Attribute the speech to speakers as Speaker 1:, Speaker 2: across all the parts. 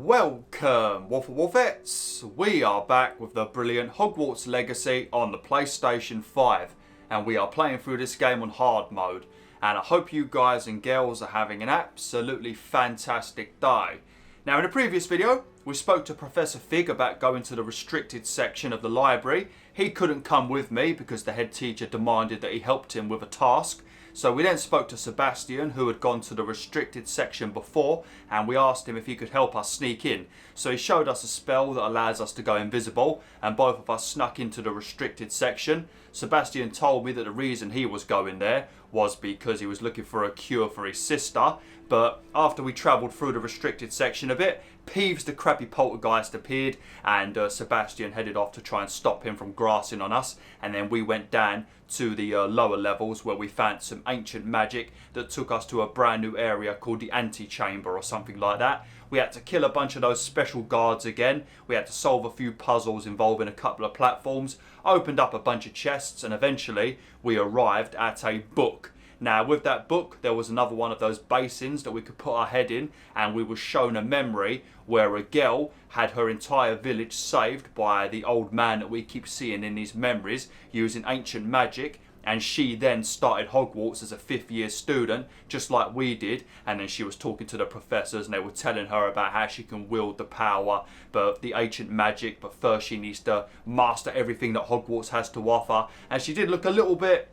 Speaker 1: Welcome, WolfTheWolfettes! We are back with the brilliant Hogwarts Legacy on the PlayStation 5, and we are playing through this game on hard mode. And I hope you guys and girls are having an absolutely fantastic day. Now, in a previous video, we spoke to Professor Fig about going to the restricted section of the library. He couldn't come with me because the head teacher demanded that he helped him with a task. So we then spoke to Sebastian, who had gone to the restricted section before, and we asked him if he could help us sneak in. So he showed us a spell that allows us to go invisible, and both of us snuck into the restricted section. Sebastian told me that the reason he was going there was because he was looking for a cure for his sister. But after we travelled through the restricted section a bit, Peeves the crappy poltergeist appeared, and Sebastian headed off to try and stop him from grassing on us. And then we went down to the lower levels where we found some ancient magic that took us to a brand new area called the Antechamber or something like that. We had to kill a bunch of those special guards again. We had to solve a few puzzles involving a couple of platforms, opened up a bunch of chests, and eventually we arrived at a book. Now, with that book, there was another one of those basins that we could put our head in, and we were shown a memory where a girl had her entire village saved by the old man that we keep seeing in these memories using ancient magic. And she then started Hogwarts as a 5th year student, just like we did. And then she was talking to the professors, and they were telling her about how she can wield the power, but the ancient magic. But first, she needs to master everything that Hogwarts has to offer. And she did look a little bit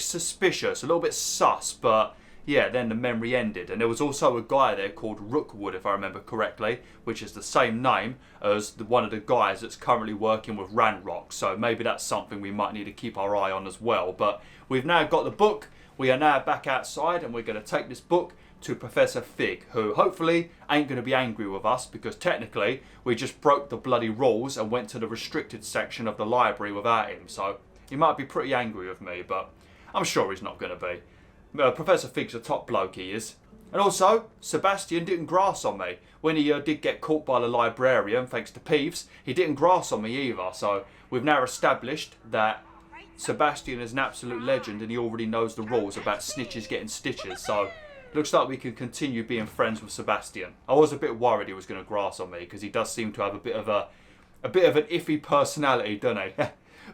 Speaker 1: suspicious, a little bit sus, but yeah, then the memory ended. And there was also a guy there called Rookwood, if I remember correctly, which is the same name as one of the guys that's currently working with Ranrock. So maybe that's something we might need to keep our eye on as well. But we've now got the book. We are now back outside, and we're going to take this book to Professor Fig, who hopefully ain't going to be angry with us, because technically we just broke the bloody rules and went to the restricted section of the library without him. So he might be pretty angry with me, but I'm sure he's not going to be. Professor Fig's a top bloke, he is. And also, Sebastian didn't grass on me. When he did get caught by the librarian, thanks to Peeves, he didn't grass on me either. So we've now established that Sebastian is an absolute legend, and he already knows the rules about snitches getting stitches. So looks like we can continue being friends with Sebastian. I was a bit worried he was going to grass on me, because he does seem to have a bit of an iffy personality, doesn't he?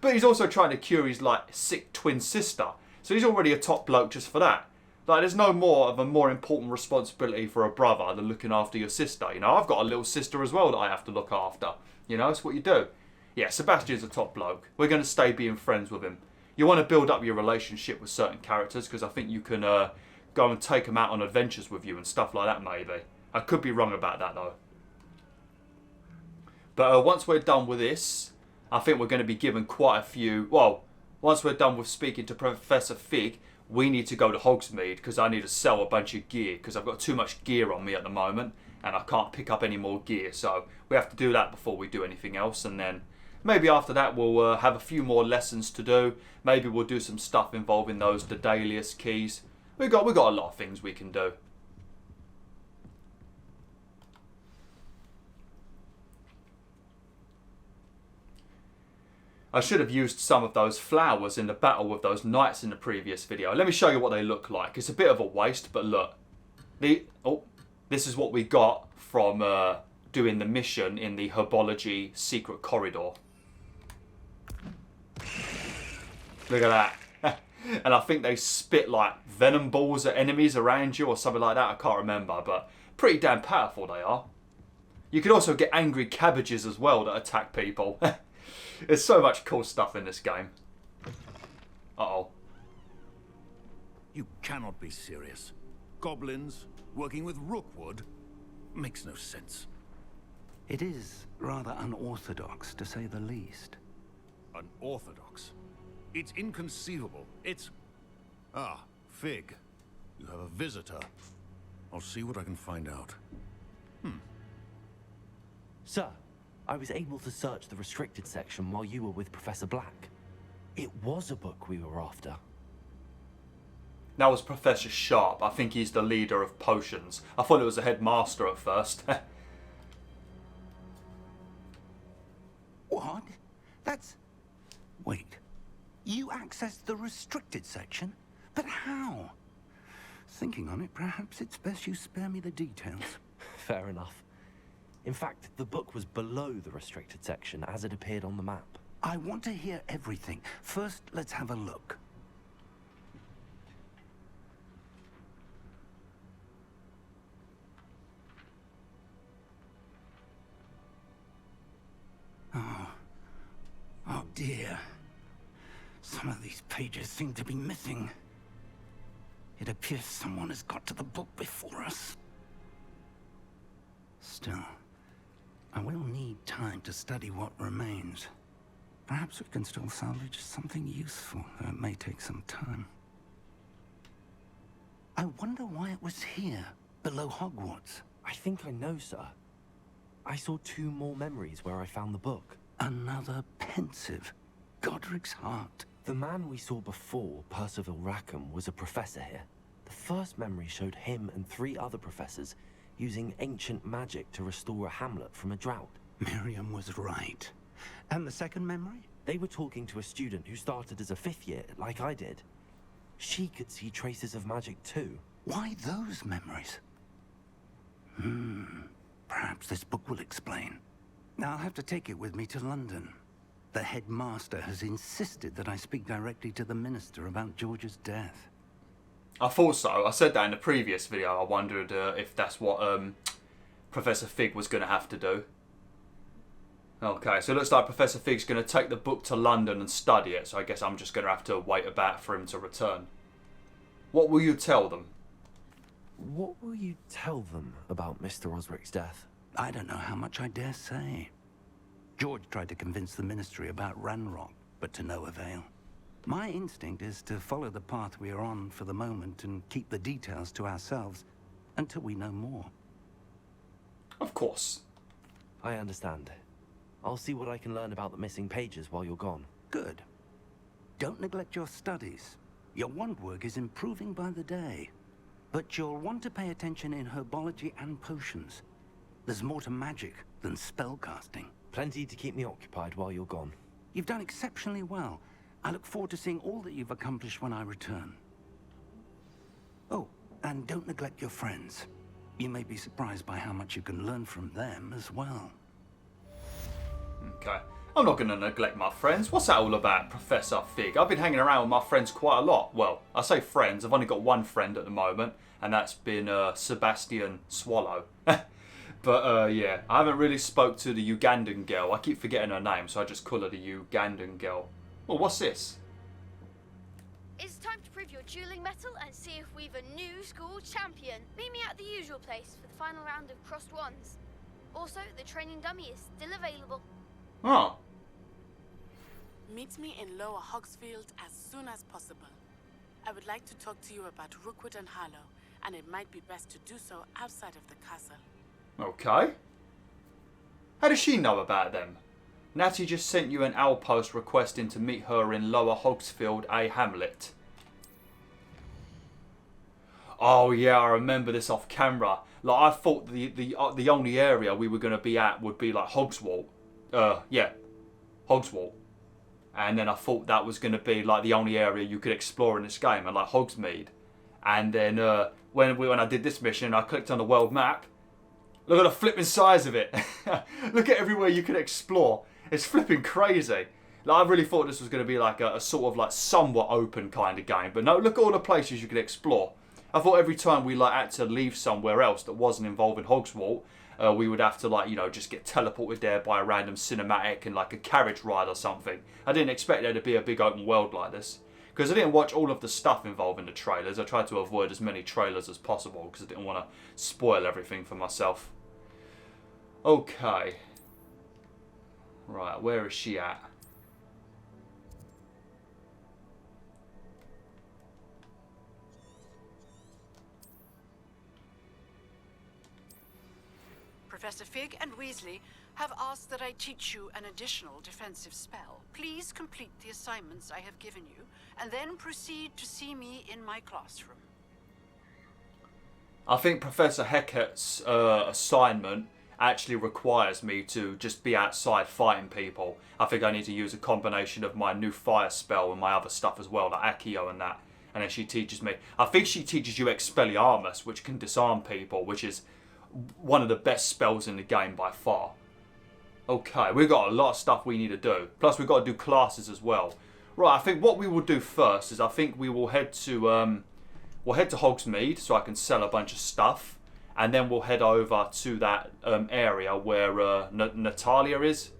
Speaker 1: But he's also trying to cure his sick twin sister. So he's already a top bloke just for that. There's no more of a more important responsibility for a brother than looking after your sister. You know, I've got a little sister as well that I have to look after. You know, that's what you do. Yeah, Sebastian's a top bloke. We're going to stay being friends with him. You want to build up your relationship with certain characters, because I think you can go and take them out on adventures with you and stuff like that, maybe. I could be wrong about that, though. But once we're done with this, I think we're going to be given quite a few... Well, once we're done with speaking to Professor Fig, we need to go to Hogsmeade, because I need to sell a bunch of gear, because I've got too much gear on me at the moment, and I can't pick up any more gear. So we have to do that before we do anything else, and then maybe after that we'll have a few more lessons to do. Maybe we'll do some stuff involving those Daedalus keys. We got a lot of things we can do. I should have used some of those flowers in the battle with those knights in the previous video. Let me show you what they look like. It's a bit of a waste, but look. This is what we got from doing the mission in the herbology secret corridor. Look at that. And I think they spit like venom balls at enemies around you or something like that. I can't remember, but pretty damn powerful they are. You can also get angry cabbages as well that attack people. There's so much cool stuff in this game. Uh-oh.
Speaker 2: You cannot be serious. Goblins working with Rookwood makes no sense.
Speaker 3: It is rather unorthodox, to say the least.
Speaker 2: Unorthodox? It's inconceivable. It's... Ah, Fig. You have a visitor. I'll see what I can find out.
Speaker 4: Sir, I was able to search the restricted section while you were with Professor Black. It was a book we were after.
Speaker 1: That was Professor Sharp. I think he's the leader of potions. I thought it was the headmaster at first.
Speaker 3: What? That's... Wait. You accessed the restricted section? But how? Thinking on it, perhaps it's best you spare me the details.
Speaker 4: Fair enough. In fact, the book was below the restricted section as it appeared on the map.
Speaker 3: I want to hear everything. First, let's have a look. Oh dear. Some of these pages seem to be missing. It appears someone has got to the book before us. Still, I will need time to study what remains. Perhaps we can still salvage something useful, though it may take some time. I wonder why it was here, below Hogwarts.
Speaker 4: I think I know, sir. I saw 2 more memories where I found the book.
Speaker 3: Another pensive. Godric's heart.
Speaker 4: The man we saw before, Percival Rackham, was a professor here. The first memory showed him and 3 other professors using ancient magic to restore a hamlet from a drought.
Speaker 3: Miriam was right. And the second memory?
Speaker 4: They were talking to a student who started as a 5th year, like I did. She could see traces of magic too.
Speaker 3: Why those memories? Perhaps this book will explain. Now I'll have to take it with me to London. The headmaster has insisted that I speak directly to the minister about George's death.
Speaker 1: I thought so. I said that in the previous video. I wondered if that's what Professor Fig was going to have to do. Okay, so it looks like Professor Fig's going to take the book to London and study it, so I guess I'm just going to have to wait about for him to return. What will you tell them?
Speaker 4: What will you tell them about Mr. Osric's death?
Speaker 3: I don't know how much I dare say. George tried to convince the ministry about Ranrock, but to no avail. My instinct is to follow the path we are on for the moment and keep the details to ourselves until we know more.
Speaker 1: Of course.
Speaker 4: I understand. I'll see what I can learn about the missing pages while you're gone.
Speaker 3: Good. Don't neglect your studies. Your wand work is improving by the day. But you'll want to pay attention in herbology and potions. There's more to magic than spellcasting.
Speaker 4: Plenty to keep me occupied while you're gone.
Speaker 3: You've done exceptionally well. I look forward to seeing all that you've accomplished when I return. Oh, and don't neglect your friends. You may be surprised by how much you can learn from them as well.
Speaker 1: Okay. I'm not going to neglect my friends. What's that all about, Professor Fig? I've been hanging around with my friends quite a lot. Well, I say friends. I've only got one friend at the moment, and that's been Sebastian Swallow. But yeah, I haven't really spoke to the Ugandan girl. I keep forgetting her name, so I just call her the Ugandan girl. Well, what's this?
Speaker 5: It's time to prove your dueling mettle and see if we've a new school champion. Meet me at the usual place for the final round of crossed wands. Also, the training dummy is still available.
Speaker 1: Oh.
Speaker 6: Meet me in Lower Hogsfield as soon as possible. I would like to talk to you about Rookwood and Harlow, and it might be best to do so outside of the castle.
Speaker 1: Okay. How does she know about them? Natty just sent you an outpost requesting to meet her in Lower Hogsfield, a hamlet. Oh yeah, I remember this off camera. Like I thought the only area we were going to be at would be like Hogsmeade. Yeah, Hogsmeade. And then I thought that was going to be like the only area you could explore in this game, and like Hogsmeade. And then when I did this mission, I clicked on the world map. Look at the flipping size of it. Look at everywhere you can explore. It's flipping crazy. Like, I really thought this was going to be like a sort of like somewhat open kind of game. But no, look at all the places you can explore. I thought every time we like had to leave somewhere else that wasn't involving Hogsmeade, we would have to like, you know, just get teleported there by a random cinematic and like a carriage ride or something. I didn't expect there to be a big open world like this. Because I didn't watch all of the stuff involving the trailers. I tried to avoid as many trailers as possible because I didn't want to spoil everything for myself. Okay. Right, where is she at?
Speaker 7: Professor Fig and Weasley have asked that I teach you an additional defensive spell. Please complete the assignments I have given you, and then proceed to see me in my classroom.
Speaker 1: I think Professor Hecat's assignment actually requires me to just be outside fighting people. I think I need to use a combination of my new fire spell and my other stuff as well, like Accio and that. And then she teaches me. I think she teaches you Expelliarmus, which can disarm people, which is one of the best spells in the game by far. Okay, we've got a lot of stuff we need to do. Plus, we've got to do classes as well. Right, I think what we will do first is I think we will head to Hogsmeade so I can sell a bunch of stuff, and then we'll head over to that area where Natalia is,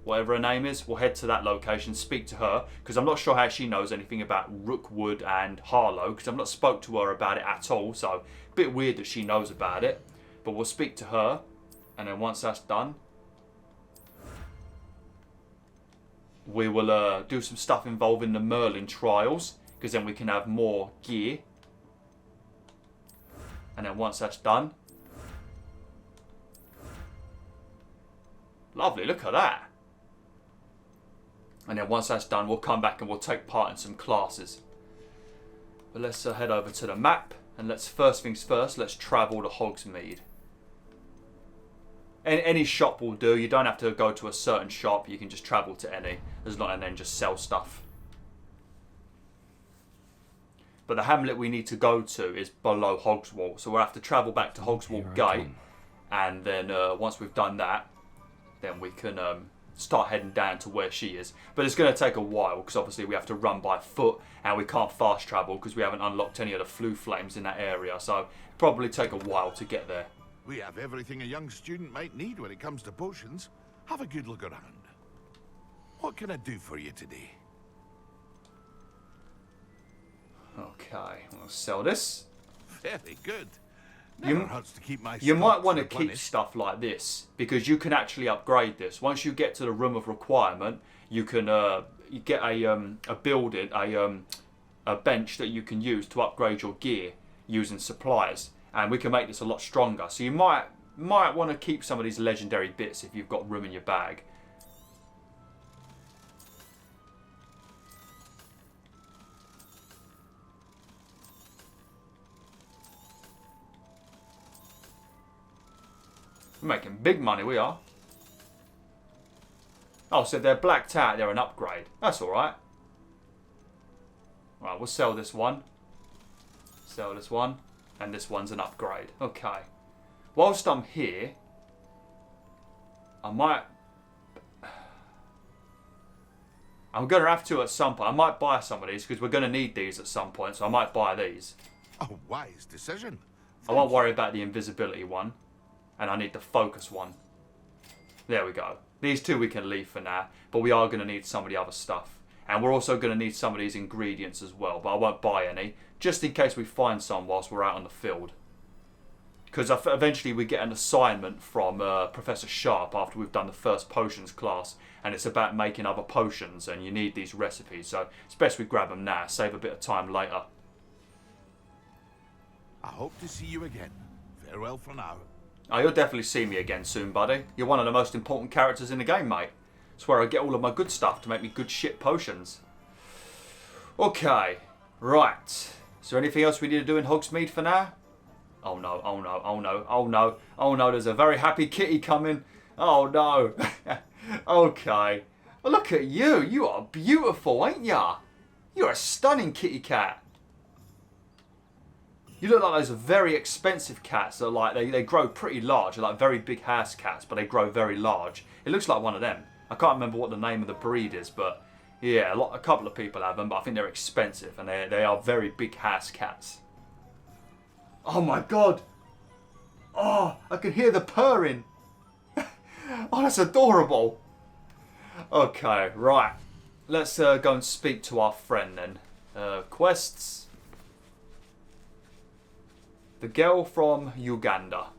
Speaker 1: whatever her name is. We'll head to that location, speak to her, because I'm not sure how she knows anything about Rookwood and Harlow, because I've not spoke to her about it at all, so a bit weird that she knows about it. But we'll speak to her, and then once that's done, we will do some stuff involving the Merlin Trials, because then we can have more gear. And then once that's done, lovely, look at that. And then once that's done, we'll come back and we'll take part in some classes. But let's head over to the map, and let's, first things first, let's travel to Hogsmeade. Any shop will do. You don't have to go to a certain shop. You can just travel to any, as long, and then just sell stuff. But the hamlet we need to go to is below Hogswalt, so we'll have to travel back to Hogswalt Gate, and then once we've done that, then we can start heading down to where she is. But it's going to take a while, because obviously we have to run by foot, and we can't fast travel because we haven't unlocked any of the flue flames in that area, so it'll probably take a while to get there.
Speaker 2: We have everything a young student might need when it comes to potions. Have a good look around. What can I do for you today?
Speaker 1: Okay, we'll sell this.
Speaker 2: Very good.
Speaker 1: You,
Speaker 2: hurts to keep my
Speaker 1: you might want to
Speaker 2: replenished.
Speaker 1: keep stuff like this, because you can actually upgrade this. Once you get to the room of requirement, you can you get a building, a bench that you can use to upgrade your gear using supplies, and we can make this a lot stronger. So you might want to keep some of these legendary bits if you've got room in your bag. We're making big money, we are. Oh, so they're blacked out, they're an upgrade. That's alright. Right, we'll sell this one. Sell this one. And this one's an upgrade. Okay. Whilst I'm here, I'm going to have to at some point. I might buy some of these, because we're going to need these at some point, so I might buy these.
Speaker 2: A wise decision.
Speaker 1: I won't worry about the invisibility one. And I need the focus one. There we go. These two we can leave for now, but we are going to need some of the other stuff. And we're also going to need some of these ingredients as well, but I won't buy any, just in case we find some whilst we're out on the field. Because eventually we get an assignment from Professor Sharp after we've done the first potions class, and it's about making other potions, and you need these recipes, so it's best we grab them now, save a bit of time later.
Speaker 2: I hope to see you again. Farewell for now.
Speaker 1: Oh, you'll definitely see me again soon, buddy. You're one of the most important characters in the game, mate. It's where I get all of my good stuff to make me good shit potions. Okay, right. Is there anything else we need to do in Hogsmeade for now? Oh no, oh no, oh no, oh no, oh no, there's a very happy kitty coming. Oh no. Okay. Well, look at you. You are beautiful, ain't ya? You're a stunning kitty cat. You look like those very expensive cats that are like, they grow pretty large. They're like very big house cats, but they grow very large. It looks like one of them. I can't remember what the name of the breed is, but yeah, a couple of people have them, but I think they're expensive, and they are very big house cats. Oh my god. Oh, I can hear the purring. Oh, that's adorable. Okay, right. Let's go and speak to our friend then. Quests. The girl from Uganda.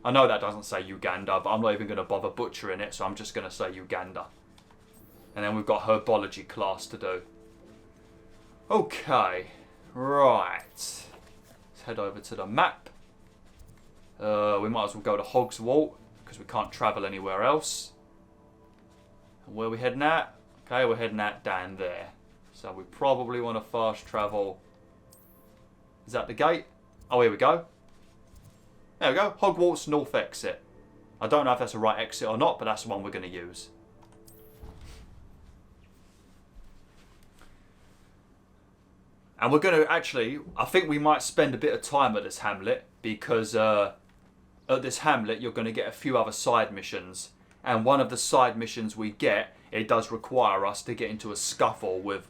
Speaker 1: I know that doesn't say Uganda, but I'm not even going to bother butchering it, so I'm just going to say Uganda. And then we've got herbology class to do. Okay, right. Let's head over to the map. We might as well go to Hogswalt, because we can't travel anywhere else. And where are we heading at? Okay, we're heading out down there. So we probably want to fast travel. Is that the gate? Oh, here we go. There we go. Hogwarts North exit. I don't know if that's the right exit or not, but that's the one we're going to use. And we're going to actually, I think we might spend a bit of time at this hamlet, because at this hamlet, you're going to get a few other side missions. And one of the side missions we get, it does require us to get into a scuffle with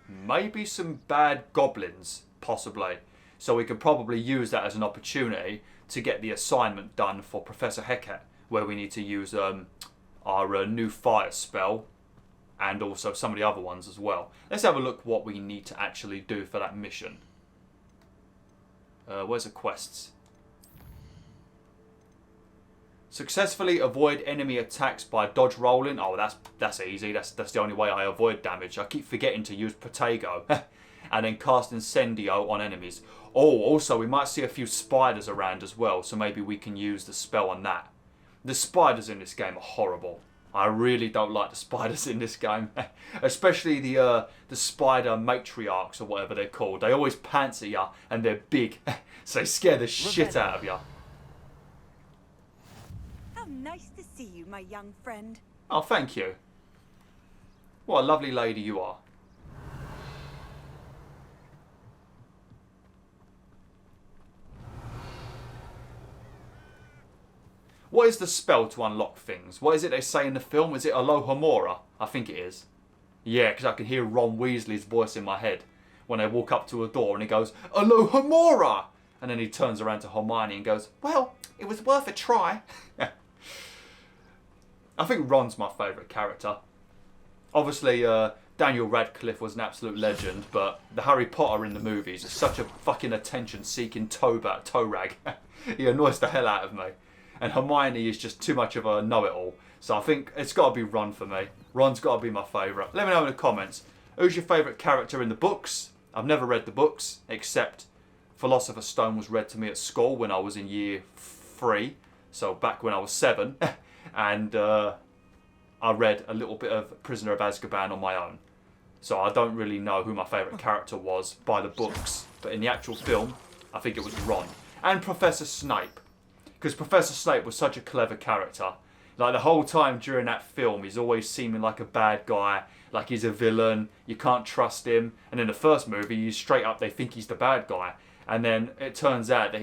Speaker 1: maybe some bad goblins, possibly. So we could probably use that as an opportunity to get the assignment done for Professor ikrEK, where we need to use our new fire spell and also some of the other ones as well. Let's have a look what we need to actually do for that mission. Where's the quests? Successfully avoid enemy attacks by dodge rolling. Oh, that's easy. That's the only way I avoid damage. I keep forgetting to use Protego. And then cast Incendio on enemies. Oh, also we might see a few spiders around as well, so maybe we can use the spell on that. The spiders in this game are horrible. I really don't like the spiders in this game. Especially the spider matriarchs or whatever they're called. They always pants at you and they're big. So they scare the shit out of you.
Speaker 8: How nice to see you, my young friend.
Speaker 1: Oh, thank you. What a lovely lady you are. What is the spell to unlock things? What is it they say in the film? Is it Alohomora? I think it is. Yeah, because I can hear Ron Weasley's voice in my head when they walk up to a door and he goes, Alohomora! And then he turns around to Hermione and goes, well, it was worth a try. I think Ron's my favourite character. Obviously, Daniel Radcliffe was an absolute legend, but the Harry Potter in the movies is such a fucking attention-seeking toe rag. He annoys the hell out of me. And Hermione is just too much of a know-it-all. So I think it's got to be Ron for me. Ron's got to be my favourite. Let me know in the comments. Who's your favourite character in the books? I've never read the books, except Philosopher's Stone was read to me at school when I was in year 3. So back when I was 7. And I read a little bit of Prisoner of Azkaban on my own. So I don't really know who my favourite character was by the books. But in the actual film, I think it was Ron. And Professor Snape. Because Professor Snape was such a clever character. Like the whole time during that film, he's always seeming like a bad guy. Like he's a villain. You can't trust him. And in the first movie, he's straight up, they think he's the bad guy. And then it turns out that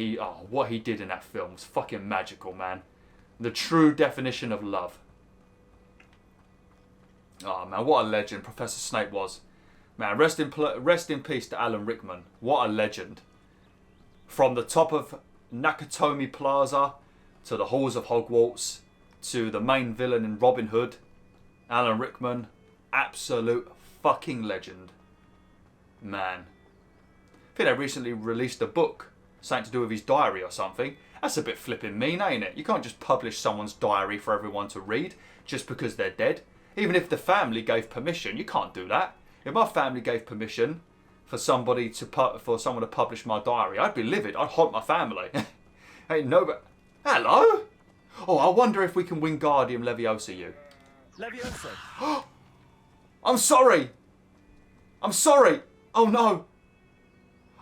Speaker 1: what he did in that film was fucking magical, man. The true definition of love. Oh man, what a legend Professor Snape was. Man, rest in peace to Alan Rickman. What a legend. From the top of Nakatomi Plaza to the halls of Hogwarts to the main villain in Robin Hood, Alan Rickman, absolute fucking legend. Man. I think they recently released a book, something to do with his diary or something. That's a bit flipping mean, ain't it? You can't just publish someone's diary for everyone to read just because they're dead. Even if the family gave permission, you can't do that. If my family gave permission for someone to publish my diary, I'd be livid. I'd haunt my family. Ain't no, but hello. Oh, I wonder if we can win Wingardium Leviosa. You.
Speaker 4: Leviosa.
Speaker 1: I'm sorry. I'm sorry. Oh no.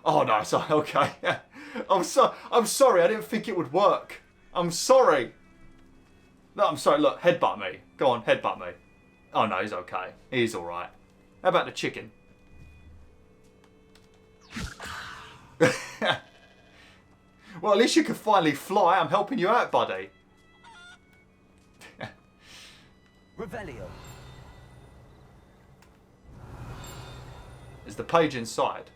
Speaker 1: Oh no. Sorry. Okay. I'm sorry. I didn't think it would work. I'm sorry. No, I'm sorry. Look, headbutt me. Go on, headbutt me. Oh no, he's okay. He's all right. How about the chicken? Well, at least you can finally fly. I'm helping you out, buddy.
Speaker 4: Revelio.
Speaker 1: Is the page inside?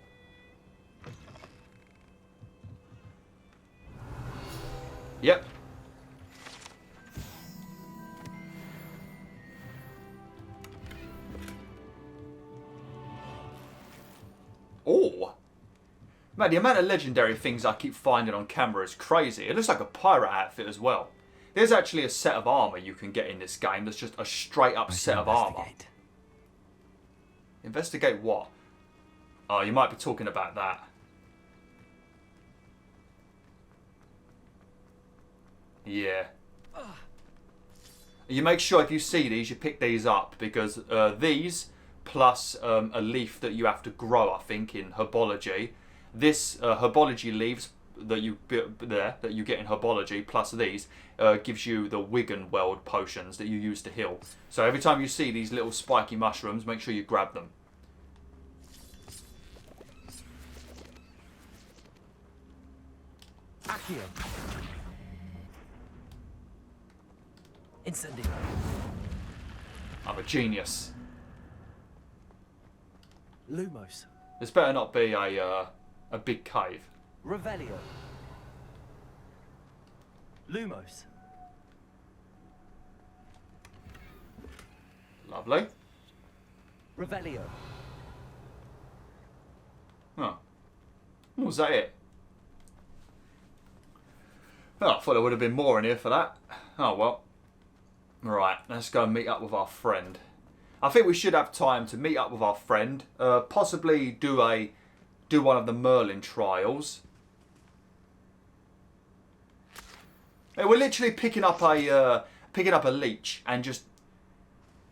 Speaker 1: Yep. Oh. Man, the amount of legendary things I keep finding on camera is crazy. It looks like a pirate outfit as well. There's actually a set of armour you can get in this game that's just a straight up set of armour. Investigate what? Oh, you might be talking about that. Yeah. You make sure if you see these, you pick these up, because these plus a leaf that you have to grow, I think, in herbology. This herbology leaves that you get in herbology, plus these, gives you the Wiggenweld potions that you use to heal. So every time you see these little spiky mushrooms, make sure you grab them.
Speaker 4: Accio. Incendio.
Speaker 1: I'm a genius.
Speaker 4: Lumos.
Speaker 1: This better not be a big cave.
Speaker 4: Revelio. Lumos.
Speaker 1: Lovely.
Speaker 4: Revelio.
Speaker 1: Oh. Was that it? Oh, I thought there would have been more in here for that. Oh well. Right, let's go and meet up with our friend. I think we should have time to meet up with our friend. Possibly do one of the Merlin Trials. Hey, we're literally picking up a leech and just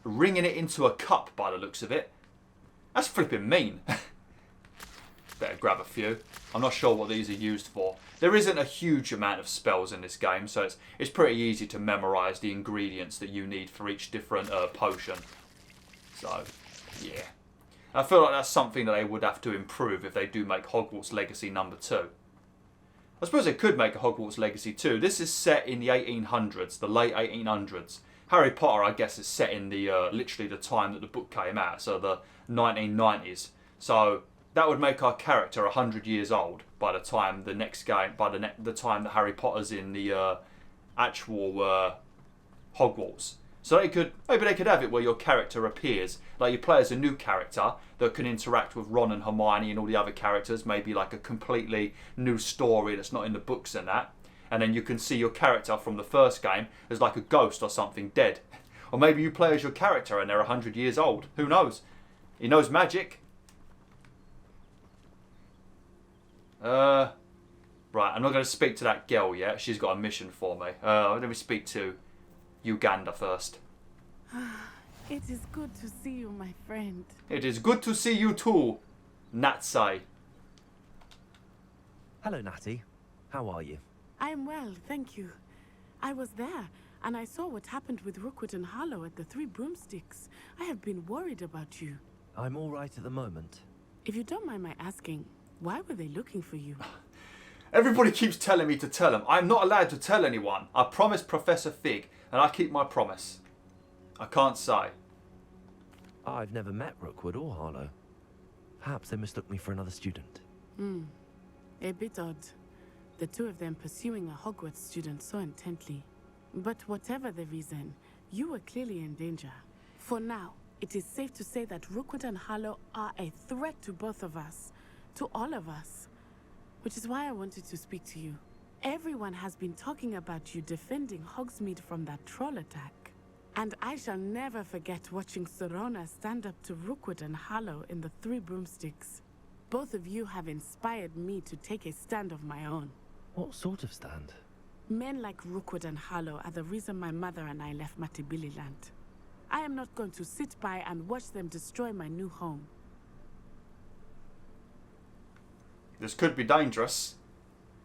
Speaker 1: wringing it into a cup by the looks of it. That's flipping mean. Better grab a few. I'm not sure what these are used for. There isn't a huge amount of spells in this game, so it's pretty easy to memorise the ingredients that you need for each different potion. So, yeah. I feel like that's something that they would have to improve if they do make Hogwarts Legacy number 2. I suppose they could make a Hogwarts Legacy 2. This is set in the 1800s, the late 1800s. Harry Potter, I guess, is set in the literally the time that the book came out, so the 1990s. So that would make our character 100 years old by the time the next game, the time that Harry Potter's in the actual Hogwarts. So maybe they could have it where your character appears, like you play as a new character that can interact with Ron and Hermione and all the other characters, maybe like a completely new story that's not in the books and that. And then you can see your character from the first game as like a ghost or something dead. Or maybe you play as your character and they're 100 years old. Who knows? He knows magic. Right, I'm not going to speak to that girl yet. She's got a mission for me. Let me speak to Uganda first.
Speaker 6: It is good to see you, my friend.
Speaker 1: It is good to see you too, Natsai.
Speaker 4: Hello, Natty. How are you?
Speaker 6: I am well, thank you. I was there, and I saw what happened with Rookwood and Harlow at the Three Broomsticks. I have been worried about you.
Speaker 4: I'm all right at the moment.
Speaker 6: If you don't mind my asking, why were they looking for you?
Speaker 1: Everybody keeps telling me to tell them. I'm not allowed to tell anyone. I promised Professor Fig, and I keep my promise. I can't say.
Speaker 4: I've never met Rookwood or Harlow. Perhaps they mistook me for another student.
Speaker 6: A bit odd. The two of them pursuing a Hogwarts student so intently. But whatever the reason, you were clearly in danger. For now, it is safe to say that Rookwood and Harlow are a threat to both of us. To all of us. Which is why I wanted to speak to you. Everyone has been talking about you defending Hogsmeade from that troll attack. And I shall never forget watching Sorona stand up to Rookwood and Harlow in the Three Broomsticks. Both of you have inspired me to take a stand of my own.
Speaker 4: What sort of stand?
Speaker 6: Men like Rookwood and Harlow are the reason my mother and I left Matibili land. I am not going to sit by and watch them destroy my new home.
Speaker 1: This could be dangerous.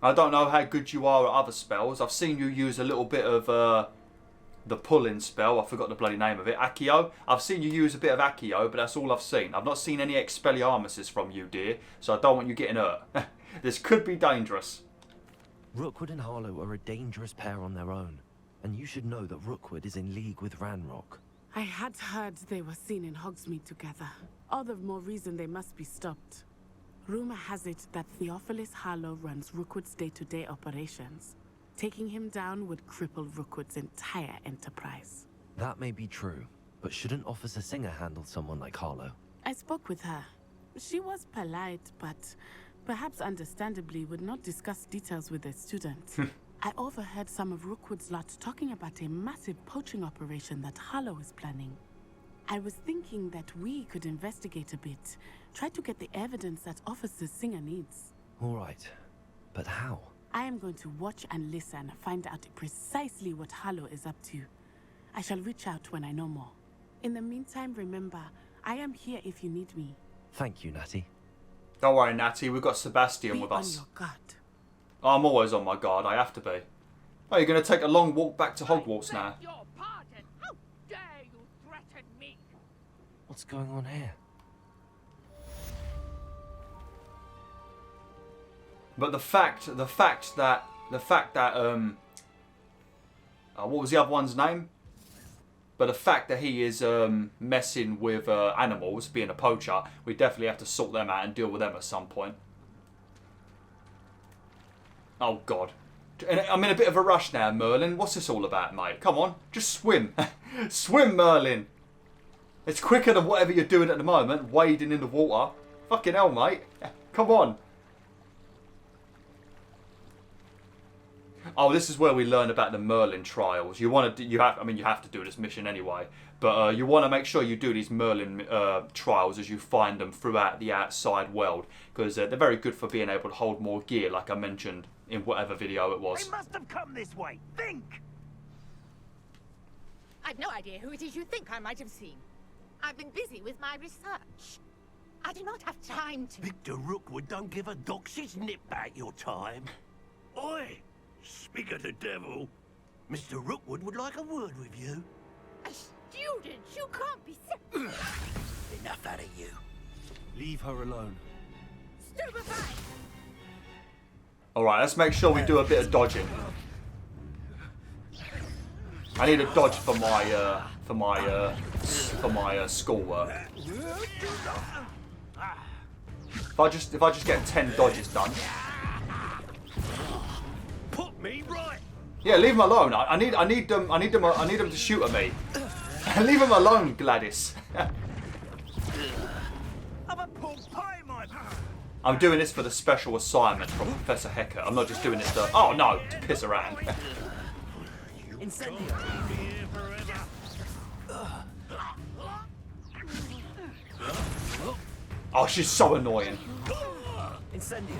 Speaker 1: I don't know how good you are at other spells. I've seen you use a little bit of the pull-in spell. I forgot the bloody name of it. Accio. I've seen you use a bit of Accio, but that's all I've seen. I've not seen any Expelliarmuses from you, dear, so I don't want you getting hurt. This could be dangerous.
Speaker 4: Rookwood and Harlow are a dangerous pair on their own, and you should know that Rookwood is in league with Ranrock.
Speaker 6: I had heard they were seen in Hogsmeade together. All the more reason they must be stopped. Rumor has it that Theophilus Harlow runs Rookwood's day-to-day operations. Taking him down would cripple Rookwood's entire enterprise.
Speaker 4: That may be true, but shouldn't Officer Singer handle someone like Harlow?
Speaker 6: I spoke with her. She was polite, but perhaps understandably would not discuss details with a student. I overheard some of Rookwood's lot talking about a massive poaching operation that Harlow is planning. I was thinking that we could investigate a bit, try to get the evidence that Officer Singer needs.
Speaker 4: All right, but how?
Speaker 6: I am going to watch and listen, find out precisely what Harlow is up to. I shall reach out when I know more. In the meantime, remember, I am here if you need me.
Speaker 4: Thank you, Natty.
Speaker 1: Don't worry, Natty. We've got Sebastian
Speaker 6: Be
Speaker 1: with
Speaker 6: on
Speaker 1: us.
Speaker 6: your guard.
Speaker 1: I'm always on my guard. I have to be. Oh, you're going to take a long walk back to Hogwarts now.
Speaker 9: Your pardon. How dare you threaten me?
Speaker 4: What's going on here?
Speaker 1: But the fact that what was the other one's name? But the fact that he is messing with animals, being a poacher, we definitely have to sort them out and deal with them at some point. Oh, God. I'm in a bit of a rush now, Merlin. What's this all about, mate? Come on, just swim. Swim, Merlin. It's quicker than whatever you're doing at the moment, wading in the water. Fucking hell, mate. Come on. Oh, this is where we learn about the Merlin Trials. You want to, you have to do this mission anyway. But you want to make sure you do these Merlin Trials as you find them throughout the outside world, because they're very good for being able to hold more gear, like I mentioned in whatever video it was.
Speaker 9: They must have come this way. Think.
Speaker 10: I've no idea who it is you think I might have seen. I've been busy with my research. I do not have time to...
Speaker 11: Victor Rookwood don't give a doxy's nip back your time. Oi! Speak of the devil, Mr. Rookwood would like a word with you.
Speaker 10: A student? You can't be...
Speaker 11: Enough out of you. Leave her alone.
Speaker 10: Stupefied!
Speaker 1: Alright, let's make sure we do a bit of dodging. I need a dodge for my schoolwork. If I just get 10 dodges done.
Speaker 11: Put me right.
Speaker 1: Yeah, leave them alone. I need them to shoot at me. Leave them alone, Gladys. I'm doing this for the special assignment from Professor Hecker. I'm not just doing this to, oh no, to piss around.
Speaker 4: Incendio.
Speaker 1: Oh, she's so annoying.
Speaker 4: Incendio.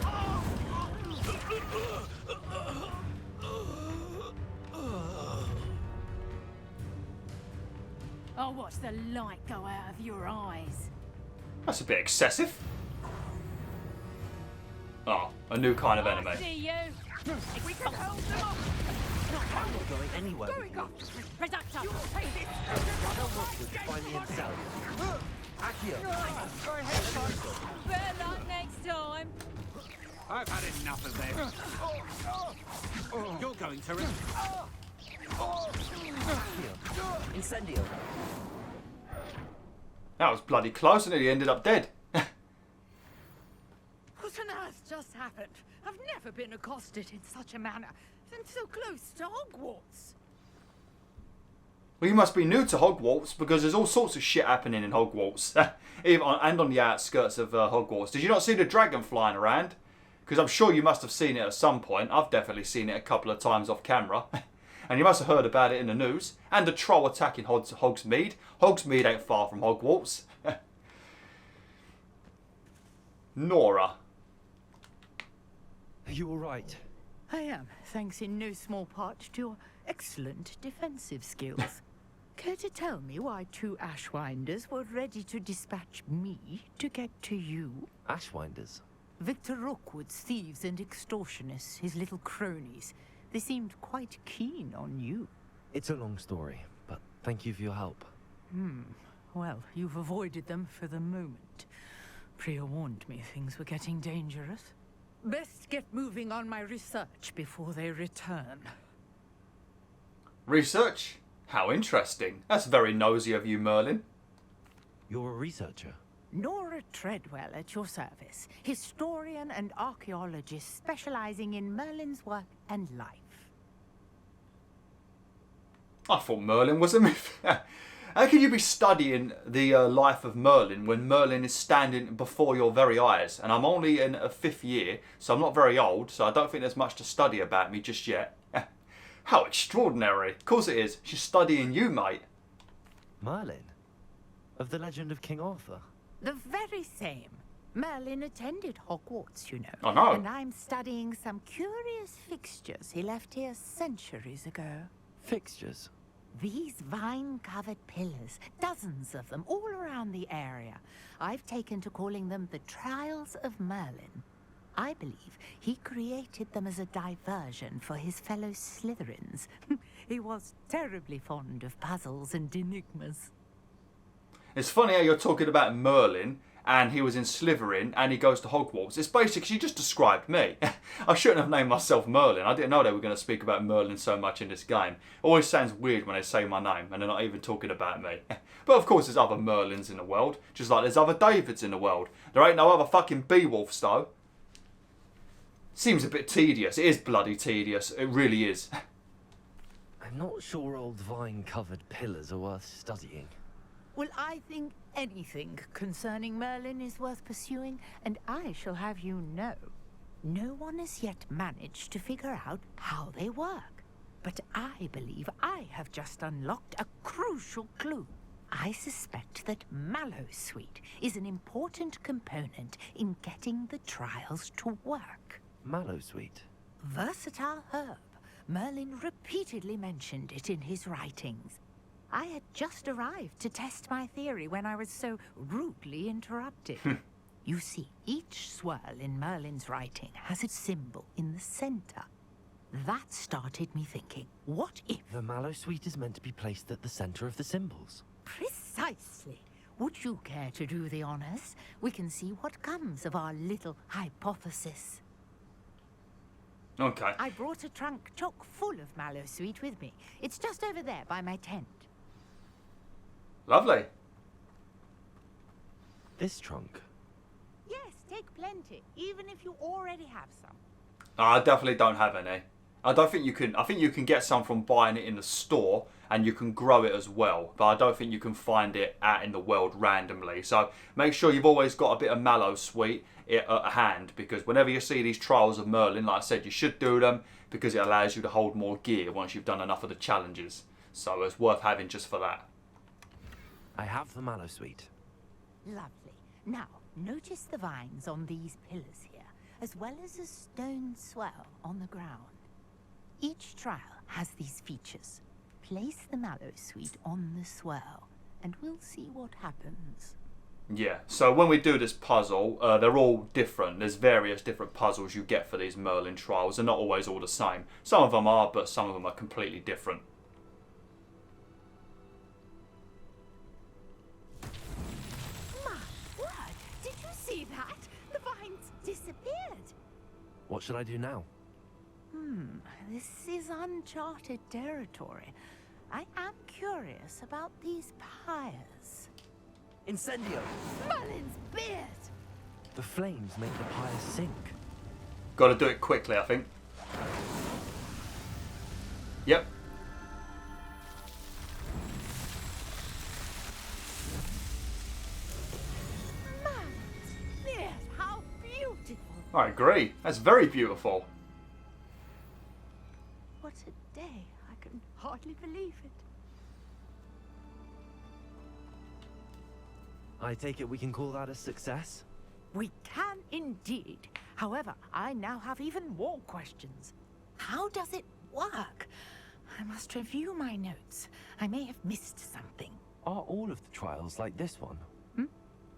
Speaker 10: I'll watch the light go out of your eyes.
Speaker 1: That's a bit excessive. Oh, a new kind of enemy.
Speaker 10: See you. We can hold them off.
Speaker 4: I'm not going anywhere.
Speaker 10: Very good. Reductor.
Speaker 4: Find the inside. Accio.
Speaker 10: Better luck next time.
Speaker 9: I've had enough of them. You're going to...
Speaker 4: Incendio.
Speaker 1: That was bloody close and he ended up dead.
Speaker 10: What on earth just happened? I've never been accosted in such a manner, and so close to Hogwarts.
Speaker 1: Well, you must be new to Hogwarts, because there's all sorts of shit happening in Hogwarts. Even and on the outskirts of Hogwarts. Did you not see the dragon flying around? Because I'm sure you must have seen it at some point. I've definitely seen it a couple of times off camera. And you must have heard about it in the news. And the troll attacking Hogsmeade. Hogsmeade ain't far from Hogwarts. Nora.
Speaker 4: Are you alright?
Speaker 10: I am, thanks in no small part to your excellent defensive skills. Care to tell me why 2 Ashwinders were ready to dispatch me to get to you?
Speaker 4: Ashwinders?
Speaker 10: Victor Rookwood's thieves and extortionists, his little cronies. They seemed quite keen on you.
Speaker 4: It's a long story, but thank you for your help.
Speaker 10: Well, you've avoided them for the moment. Priya warned me things were getting dangerous. Best get moving on my research before they return.
Speaker 1: Research? How interesting. That's very nosy of you, Merlin.
Speaker 4: You're a researcher?
Speaker 10: Nora Treadwell at your service, historian and archaeologist specializing in Merlin's work and life.
Speaker 1: I thought Merlin was a myth. How can you be studying the life of Merlin when Merlin is standing before your very eyes? And I'm only in a 5th year, so I'm not very old, so I don't think there's much to study about me just yet. How extraordinary. Of course it is. She's studying you, mate.
Speaker 4: Merlin? Of the legend of King Arthur?
Speaker 10: The very same. Merlin attended Hogwarts, you know.
Speaker 1: I know.
Speaker 10: And I'm studying some curious fixtures he left here centuries ago.
Speaker 4: Fixtures?
Speaker 10: These vine-covered pillars, dozens of them, all around the area. I've taken to calling them the Trials of Merlin. I believe he created them as a diversion for his fellow Slytherins. He was terribly fond of puzzles and enigmas.
Speaker 1: It's funny how you're talking about Merlin and he was in Slytherin, and he goes to Hogwarts. It's basically, she just described me. I shouldn't have named myself Merlin. I didn't know they were going to speak about Merlin so much in this game. Always sounds weird when they say my name, and they're not even talking about me. But of course there's other Merlins in the world, just like there's other Davids in the world. There ain't no other fucking Beowulfs though. Seems a bit tedious. It is bloody tedious. It really is.
Speaker 4: I'm not sure old vine-covered pillars are worth studying.
Speaker 10: Well, I think anything concerning Merlin is worth pursuing, and I shall have you know, no one has yet managed to figure out how they work. But I believe I have just unlocked a crucial clue. I suspect that Mallowsweet is an important component in getting the trials to work.
Speaker 4: Mallowsweet?
Speaker 10: Versatile herb. Merlin repeatedly mentioned it in his writings. I had just arrived to test my theory when I was so rudely interrupted. You see, each swirl in Merlin's writing has a symbol in the center. That started me thinking, what if...
Speaker 4: The Mallowsweet is meant to be placed at the center of the symbols.
Speaker 10: Precisely. Would you care to do the honors? We can see what comes of our little hypothesis.
Speaker 1: Okay.
Speaker 10: I brought a trunk chock full of Mallowsweet with me. It's just over there by my tent.
Speaker 1: Lovely.
Speaker 4: This trunk?
Speaker 10: Yes, take plenty, even if you already have some.
Speaker 1: I definitely don't have any. I don't think you can. I think you can get some from buying it in the store, and you can grow it as well. But I don't think you can find it out in the world randomly. So make sure you've always got a bit of Mallowsweet at hand, because whenever you see these trials of Merlin, like I said, you should do them because it allows you to hold more gear once you've done enough of the challenges. So it's worth having just for that.
Speaker 4: I have the Mallowsweet.
Speaker 10: Lovely. Now, notice the vines on these pillars here, as well as a stone swell on the ground. Each trial has these features. Place the Mallowsweet on the swirl, and we'll see what happens.
Speaker 1: Yeah, so when we do this puzzle, they're all different. There's various different puzzles you get for these Merlin trials. They're not always all the same. Some of them are, but some of them are completely different.
Speaker 10: My word! Did you see that? The vines disappeared.
Speaker 4: What should I do now?
Speaker 10: This is uncharted territory. I am curious about these pyres.
Speaker 4: Incendio!
Speaker 10: Merlin's beard!
Speaker 4: The flames make the pyre sink.
Speaker 1: Got to do it quickly, I think. Yep.
Speaker 10: Merlin's beard! How beautiful!
Speaker 1: I agree. That's very beautiful.
Speaker 10: What a day. I can hardly believe it.
Speaker 4: I take it we can call that a success?
Speaker 10: We can indeed. However, I now have even more questions. How does it work? I must review my notes. I may have missed something.
Speaker 4: Are all of the trials like this one?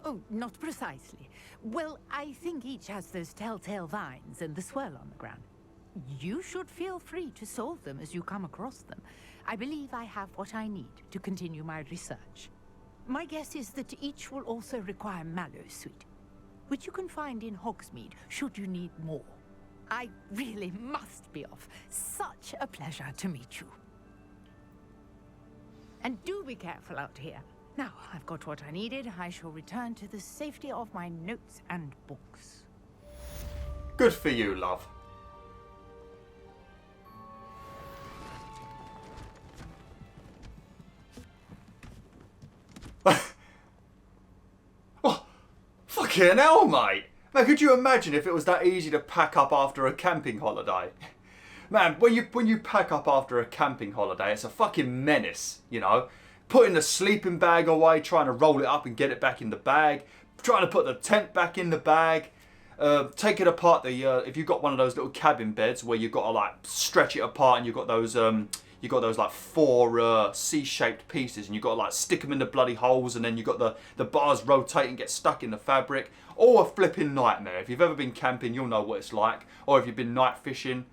Speaker 10: Oh, not precisely. Well, I think each has those telltale vines and the swirl on the ground. You should feel free to solve them as you come across them. I believe I have what I need to continue my research. My guess is that each will also require Mallowsweet, which you can find in Hogsmeade should you need more. I really must be off. Such a pleasure to meet you. And do be careful out here. Now, I've got what I needed. I shall return to the safety of my notes and books.
Speaker 1: Good for you, love. Oh, fucking hell, mate. Man, could you imagine if it was that easy to pack up after a camping holiday? Man, when you pack up after a camping holiday, it's a fucking menace, you know? Putting the sleeping bag away, trying to roll it up and get it back in the bag, trying to put the tent back in the bag, taking apart the, if you've got one of those little cabin beds where you've got to like stretch it apart and you've got those like four C-shaped pieces and you've got to like stick them in the bloody holes and then you've got the bars rotate and get stuck in the fabric. All a flipping nightmare. If you've ever been camping, you'll know what it's like. Or if you've been night fishing,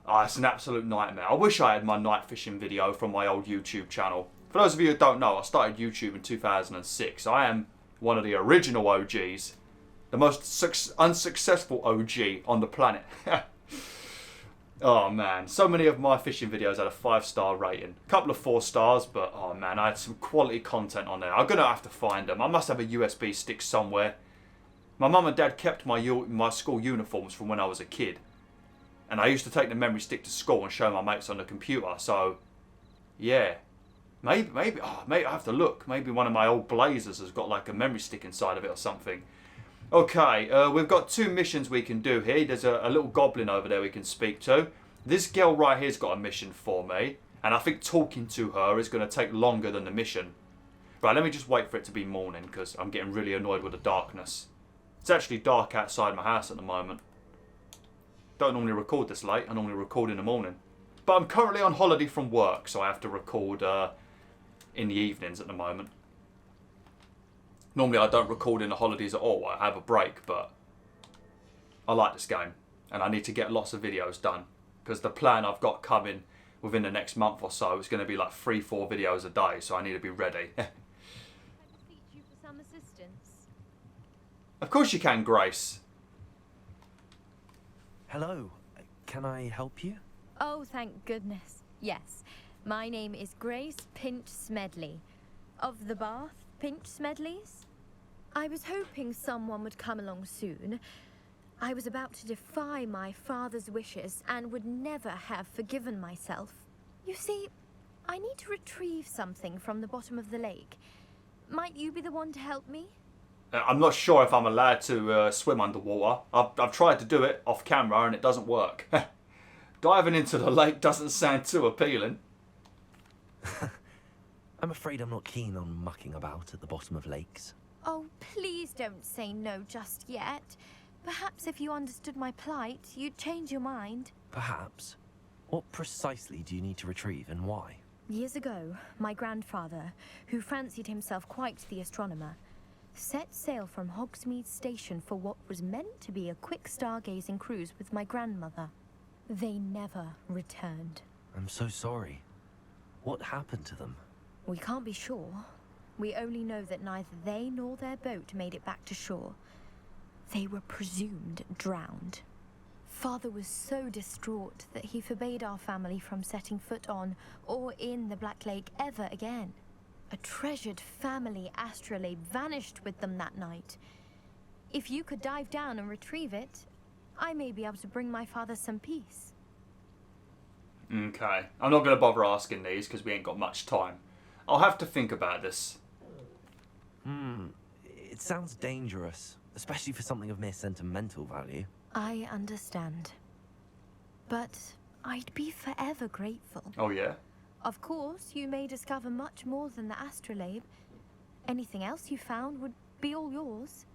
Speaker 1: it's an absolute nightmare. I wish I had my night fishing video from my old YouTube channel. For those of you who don't know, I started YouTube in 2006. I am one of the original OGs. The most unsuccessful OG on the planet. Oh man, so many of my fishing videos had a 5-star rating. A couple of 4 stars, but oh man, I had some quality content on there. I'm going to have to find them. I must have a USB stick somewhere. My mum and dad kept my school uniforms from when I was a kid. And I used to take the memory stick to school and show my mates on the computer. So, yeah. Maybe I have to look. Maybe one of my old blazers has got like a memory stick inside of it or something. Okay, we've got 2 missions we can do here. There's a little goblin over there we can speak to. This girl right here's got a mission for me. And I think talking to her is going to take longer than the mission. Right, let me just wait for it to be morning because I'm getting really annoyed with the darkness. It's actually dark outside my house at the moment. Don't normally record this late. I normally record in the morning. But I'm currently on holiday from work, so I have to record in the evenings at the moment. Normally I don't record in the holidays at all. I have a break, but I like this game. And I need to get lots of videos done. Because the plan I've got coming within the next month or so is going to be like 3-4 videos a day, so I need to be ready.
Speaker 12: You for some assistance?
Speaker 1: Of course you can, Grace.
Speaker 4: Hello. Can I help you?
Speaker 12: Oh, thank goodness. Yes. My name is Grace Pinch Smedley. Of the Bath Pinch Smedleys? I was hoping someone would come along soon. I was about to defy my father's wishes and would never have forgiven myself. You see, I need to retrieve something from the bottom of the lake. Might you be the one to help me?
Speaker 1: I'm not sure if I'm allowed to swim underwater. I've tried to do it off camera and it doesn't work. Diving into the lake doesn't sound too appealing.
Speaker 4: I'm afraid I'm not keen on mucking about at the bottom of lakes.
Speaker 12: Oh, please don't say no just yet. Perhaps if you understood my plight, you'd change your mind.
Speaker 4: Perhaps. What precisely do you need to retrieve and why?
Speaker 12: Years ago, my grandfather, who fancied himself quite the astronomer, set sail from Hogsmeade station for what was meant to be a quick stargazing cruise with my grandmother. They never returned.
Speaker 4: I'm so sorry. What happened to them?
Speaker 12: We can't be sure. We only know that neither they nor their boat made it back to shore. They were presumed drowned. Father was so distraught that he forbade our family from setting foot on or in the Black Lake ever again. A treasured family astrolabe vanished with them that night. If you could dive down and retrieve it, I may be able to bring my father some peace.
Speaker 1: Okay, I'm not going to bother asking these because we ain't got much time. I'll have to think about this.
Speaker 4: It sounds dangerous, especially for something of mere sentimental value.
Speaker 12: I understand. But I'd be forever grateful.
Speaker 1: Oh yeah?
Speaker 12: Of course, you may discover much more than the astrolabe. Anything else you found would be all yours.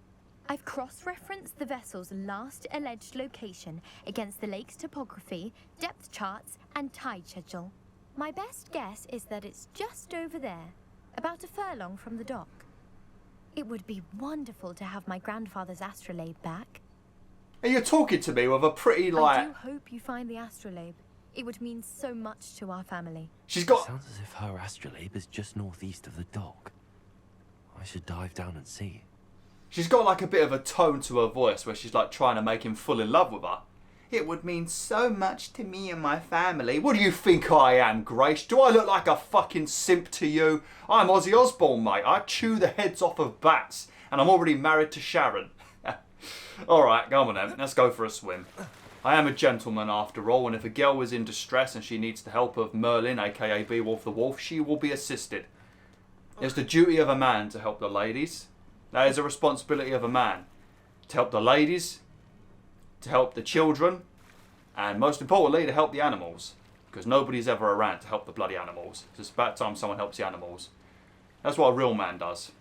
Speaker 12: I've cross-referenced the vessel's last alleged location against the lake's topography, depth charts, and tide schedule. My best guess is that it's just over there, about a furlong from the dock. It would be wonderful to have my grandfather's astrolabe back.
Speaker 1: Are you talking to me with a pretty, like...
Speaker 12: I do hope you find the astrolabe. It would mean so much to our family.
Speaker 1: She's got...
Speaker 4: Sounds as if her astrolabe is just northeast of the dock. I should dive down and see.
Speaker 1: She's got like a bit of a tone to her voice where she's like trying to make him fall in love with her. It would mean so much to me and my family. What do you think I am, Grace? Do I look like a fucking simp to you? I'm Ozzy Osbourne, mate. I chew the heads off of bats. And I'm already married to Sharon. Alright, come on then. Let's go for a swim. I am a gentleman after all, and if a girl is in distress and she needs the help of Merlin, aka BwolfTheWolf, she will be assisted. It's the duty of a man to help the ladies. That is a responsibility of a man. To help the ladies, to help the children, and most importantly, to help the animals. Because nobody's ever around to help the bloody animals. It's about time someone helps the animals. That's what a real man does.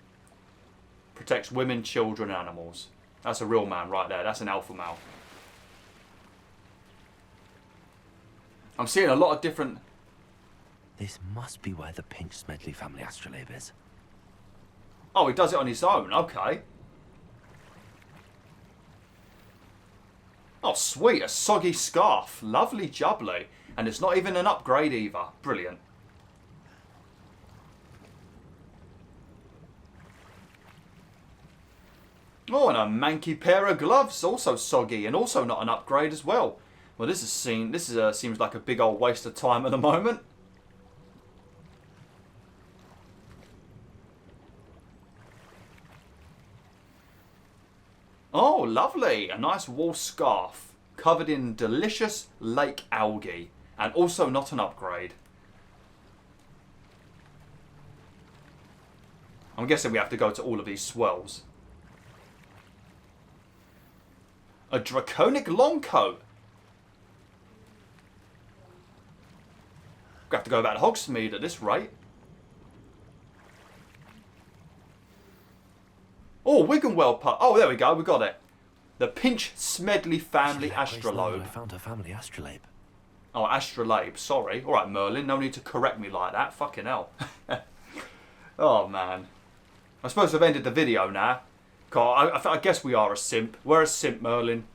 Speaker 1: Protects women, children, and animals. That's a real man right there. That's an alpha male. I'm seeing a lot of different...
Speaker 4: This must be where the Pinch Smedley family astrolabe is.
Speaker 1: Oh, he does it on his own. Okay. Oh, sweet. A soggy scarf. Lovely jubbly. And it's not even an upgrade either. Brilliant. Oh, and a manky pair of gloves, also soggy, and also not an upgrade as well. Well, this seems like a big old waste of time at the moment. Oh, lovely. A nice wool scarf covered in delicious lake algae, and also not an upgrade. I'm guessing we have to go to all of these swells. A draconic long coat. We have to go back to Hogsmeade at this rate. Oh, Wiggenwell putt. Oh, there we go. We got it. The Pinch Smedley family astrolabe.
Speaker 4: I found her family astrolabe.
Speaker 1: Oh, astrolabe. Sorry. All right, Merlin. No need to correct me like that. Fucking hell. Oh, man. I suppose we've ended the video now. I guess we are a simp. We're a simp, Merlin.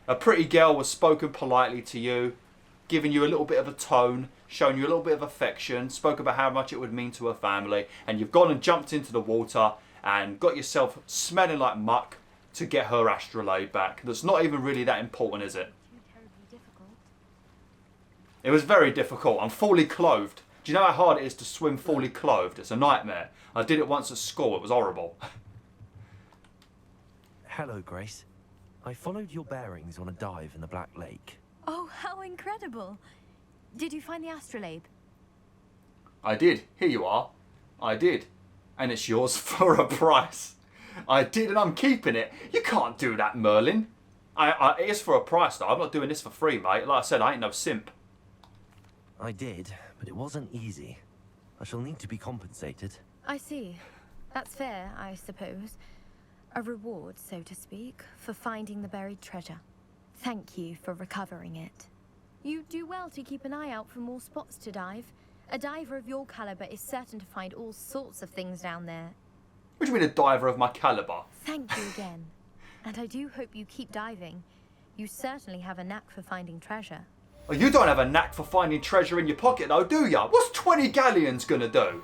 Speaker 1: A pretty girl was spoken politely to you, giving you a little bit of a tone, showing you a little bit of affection, spoke about how much it would mean to her family, and you've gone and jumped into the water and got yourself smelling like muck to get her astrolabe back. That's not even really that important, is it? It was very difficult. I'm fully clothed. Do you know how hard it is to swim fully clothed? It's a nightmare. I did it once at school. It was horrible.
Speaker 4: Hello, Grace. I followed your bearings on a dive in the Black Lake.
Speaker 12: Oh, how incredible. Did you find the astrolabe?
Speaker 1: I did. Here you are. I did. And it's yours for a price. I did, and I'm keeping it. You can't do that, Merlin. It is for a price, though. I'm not doing this for free, mate. Like I said, I ain't no simp.
Speaker 4: I did, but it wasn't easy. I shall need to be compensated.
Speaker 12: I see. That's fair, I suppose. A reward, so to speak, for finding the buried treasure. Thank you for recovering it. You do well to keep an eye out for more spots to dive. A diver of your caliber is certain to find all sorts of things down there.
Speaker 1: What do you mean a diver of my caliber?
Speaker 12: Thank you again. And I do hope you keep diving. You certainly have a knack for finding treasure.
Speaker 1: Well, you don't have a knack for finding treasure in your pocket, though, do ya? What's 20 galleons gonna do?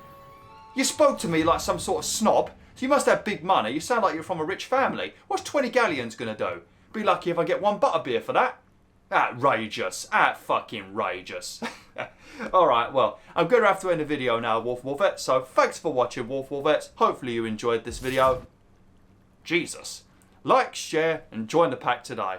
Speaker 1: You spoke to me like some sort of snob, so you must have big money. You sound like you're from a rich family. What's 20 galleons gonna do? Be lucky if I get one butterbeer for that. Outrageous. Out-fucking-rageous. Alright, well, I'm going to have to end the video now, Wolf. So, thanks for watching, Wolf. Hopefully you enjoyed this video. Jesus. Like, share, and join the pack today.